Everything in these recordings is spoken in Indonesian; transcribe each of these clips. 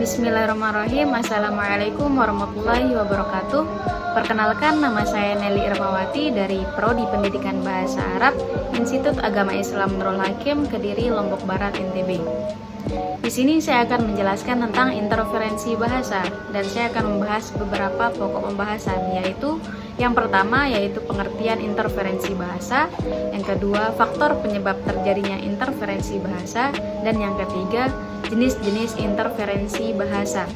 Bismillahirrahmanirrahim. Assalamualaikum warahmatullahi wabarakatuh. Perkenalkan, nama saya Nelly Irmawati dari Prodi Pendidikan Bahasa Arab, Institut Agama Islam Nurul Hakim, Kediri, Lombok Barat, NTB. Di sini saya akan menjelaskan tentang interferensi bahasa dan saya akan membahas beberapa pokok pembahasan, yaitu yang pertama yaitu pengertian interferensi bahasa, yang kedua faktor penyebab terjadinya interferensi bahasa, dan yang ketiga jenis-jenis interferensi bahasa.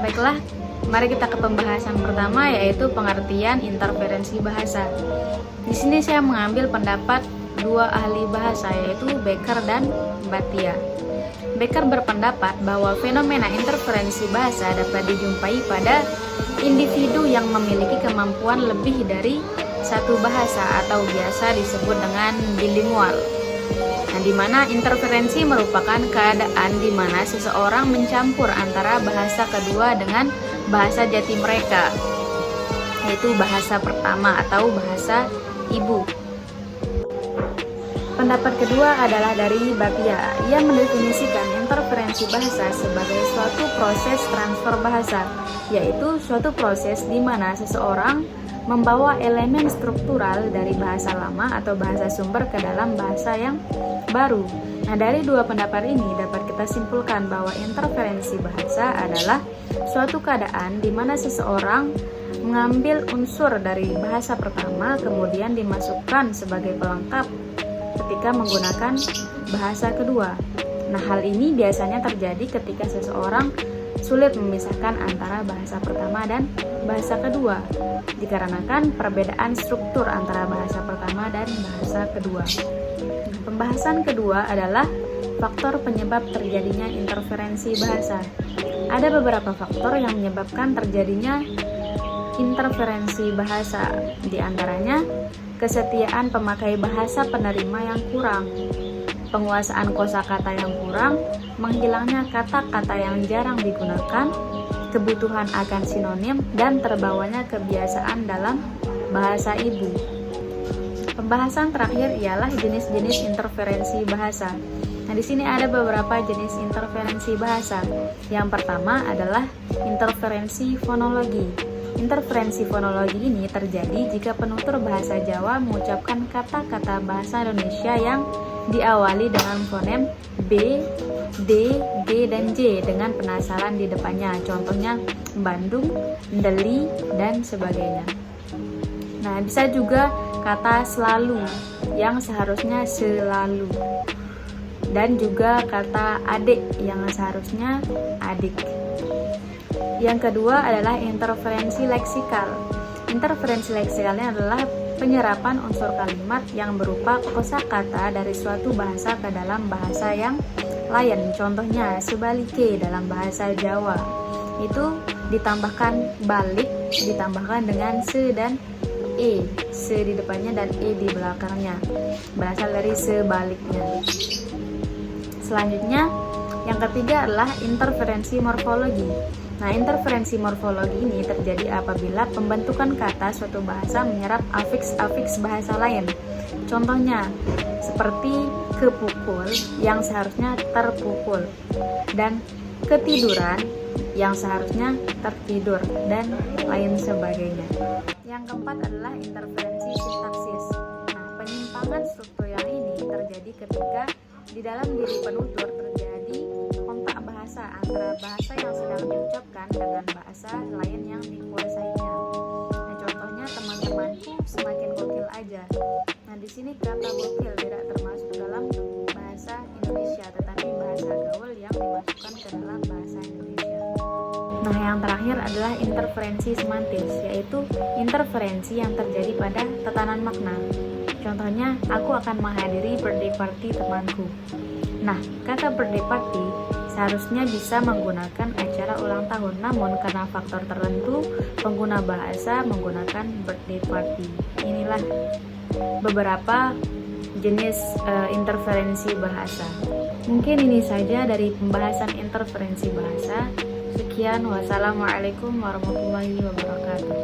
Baiklah, mari kita ke pembahasan pertama yaitu pengertian interferensi bahasa. Di sini saya mengambil pendapat dua ahli bahasa yaitu Becker dan Bhatia. Becker berpendapat bahwa fenomena interferensi bahasa dapat dijumpai pada individu yang memiliki kemampuan lebih dari satu bahasa atau biasa disebut dengan bilingual. Nah, di mana interferensi merupakan keadaan di mana seseorang mencampur antara bahasa kedua dengan bahasa jati mereka, yaitu bahasa pertama atau bahasa ibu. Pendapat kedua adalah dari Bhatia. Ia mendefinisikan interferensi bahasa sebagai suatu proses transfer bahasa, yaitu suatu proses di mana seseorang membawa elemen struktural dari bahasa lama atau bahasa sumber ke dalam bahasa yang baru. Nah, dari dua pendapat ini dapat kita simpulkan bahwa interferensi bahasa adalah suatu keadaan di mana seseorang mengambil unsur dari bahasa pertama kemudian dimasukkan sebagai pelengkap ketika menggunakan bahasa kedua. Nah, hal ini biasanya terjadi ketika seseorang sulit memisahkan antara bahasa pertama dan bahasa kedua, dikarenakan perbedaan struktur antara bahasa pertama dan bahasa kedua. Pembahasan kedua adalah faktor penyebab terjadinya interferensi bahasa. Ada beberapa faktor yang menyebabkan terjadinya interferensi bahasa, di antaranya kesetiaan pemakai bahasa penerima yang kurang, penguasaan kosakata yang kurang, menghilangnya kata-kata yang jarang digunakan, kebutuhan akan sinonim, dan terbawanya kebiasaan dalam bahasa ibu. Pembahasan terakhir ialah jenis-jenis interferensi bahasa. Nah, di sini ada beberapa jenis interferensi bahasa. Yang pertama adalah interferensi fonologi. Interferensi fonologi ini terjadi jika penutur bahasa Jawa mengucapkan kata-kata bahasa Indonesia yang diawali dengan fonem B, D, G, dan J dengan penasalan di depannya. Contohnya Bandung, Deli, dan sebagainya. Nah, bisa juga kata selalu yang seharusnya selalu, dan juga kata adik yang seharusnya adik. Yang kedua adalah interferensi leksikal. Interferensi leksikalnya adalah penyerapan unsur kalimat yang berupa kosakata dari suatu bahasa ke dalam bahasa yang lain. Contohnya sebalike dalam bahasa Jawa. Itu ditambahkan balik, ditambahkan dengan se dan e. Se di depannya dan e di belakangnya. Berasal dari sebaliknya. Selanjutnya, yang ketiga adalah interferensi morfologi. Nah, interferensi morfologi ini terjadi apabila pembentukan kata suatu bahasa menyerap afiks-afiks bahasa lain. Contohnya, seperti kepukul yang seharusnya terpukul, dan ketiduran yang seharusnya tertidur, dan lain sebagainya. Yang keempat adalah interferensi sintaksis. Nah, penyimpangan struktur yang ini terjadi ketika di dalam diri penutur terjadi kontak bahasa antara bahasa yang sedang diucapkan dengan bahasa lain yang dikuasainya. Nah, contohnya teman-temanku semakin gokil aja. Nah, di sini kata gokil tidak termasuk dalam bahasa Indonesia, tetapi bahasa gaul yang dimasukkan ke dalam bahasa Indonesia. Nah, yang terakhir adalah interferensi semantis, yaitu interferensi yang terjadi pada tatanan makna. Contohnya, aku akan menghadiri birthday party temanku. Nah, kata birthday party seharusnya bisa menggunakan acara ulang tahun, namun karena faktor tertentu, pengguna bahasa menggunakan birthday party. Inilah beberapa jenis interferensi bahasa. Mungkin ini saja dari pembahasan interferensi bahasa. Sekian, wassalamualaikum warahmatullahi wabarakatuh.